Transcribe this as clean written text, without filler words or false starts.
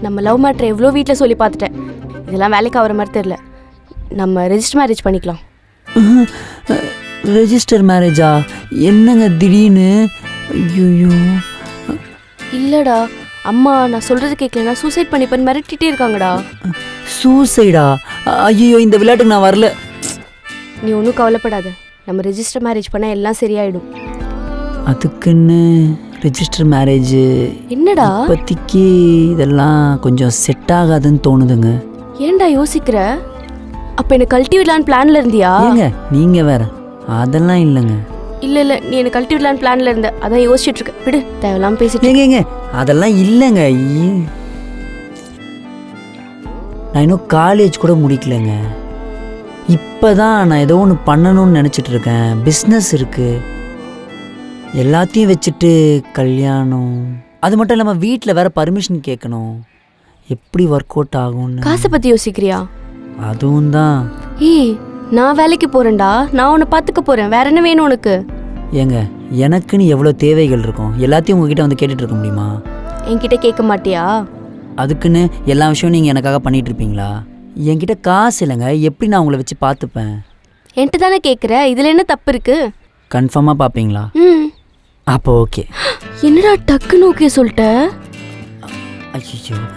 நம்ம லவ் மேட்ரை எவ்வளோ வீட்டில் சொல்லி பார்த்துட்டேன். இதெல்லாம் வேலைக்கு ஆகிற மாதிரி தெரில. நம்ம ரெஜிஸ்டர் மேரேஜ் பண்ணிக்கலாம். ரெஜிஸ்டர் மேரேஜா? என்னங்க திடீர்னு? ஐயோ. இல்லைடா, அம்மா நான் சொல்கிறது கேட்கலன்னா சூசைட் பண்ணிப்பேன்னு மிரட்டிகிட்டே இருக்காங்கடா. சூசைடா? ஐயோ, இந்த விளையாட்டுக்கு நான் வரல. நீ ஒன்றும் கவலைப்படாத, நம்ம ரெஜிஸ்டர் மேரேஜ் பண்ணால் எல்லாம் சரியாயிடும். அதுக்குன்னு ரெஜிஸ்டர் மேரேஜ் என்னடா இப்போதைக்கு இதெல்லாம் கொஞ்சம் செட் ஆகாதுன்னு தோணுதுங்க. ஏன்டா யோசிக்கிற? அப்போ என்னை கழட்டி விடலான்னு பிளான்ல இருந்தியா? ஏங்க நீங்கள் வேற. அதெல்லாம் இல்லைங்க. இல்லை நீ என்னை கழட்டி விடலான்னு பிளான்ல இருந்த, அதான் யோசிச்சுட்டு இருக்க. விடு, தேவையில்லாம பேசிட்டு. ஏங்க அதெல்லாம் இல்லைங்க. நான் இன்னும் காலேஜ் கூட முடிக்கலைங்க. இப்போ தான் நான் ஏதோ ஒன்று பண்ணணும்னு நினச்சிட்டு இருக்கேன். பிஸ்னஸ் இருக்குது. எல்லாத்தையும் வச்சுட்டு கல்யாணம், அது மட்டும் இல்லாமல் வீட்டில் வேற பர்மிஷன் கேட்கணும். எப்படி ஒர்க் அவுட் ஆகும்னு. காசை பற்றி யோசிக்கிறியா? அதுவும் தான். ஏய், நான் வேலைக்கு போகிறேன்டா, நான் உன்னை பார்த்துக்க போகிறேன். வேற என்ன வேணும் உனக்கு? ஏங்க எனக்குன்னு எவ்வளோ தேவைகள் இருக்கும், எல்லாத்தையும் உங்ககிட்ட வந்து கேட்டுட்டு இருக்க முடியுமா? என்கிட்ட கேட்க மாட்டியா? அதுக்குன்னு எல்லா விஷயம் நீங்கள் எனக்காக பண்ணிகிட்டு இருப்பீங்களா? என்கிட்ட காசு இல்லைங்க, எப்படி நான் உங்களை வச்சு பார்த்துப்பேன்? என்கிட்ட தானே கேட்குற, இதில் என்ன தப்பு இருக்கு? கன்ஃபார்மாக பார்ப்பீங்களா? ம். அப்போ ஓகே. என்னடா டக்குன்னு ஓகே சொல்லிட்ட? ஐயோ,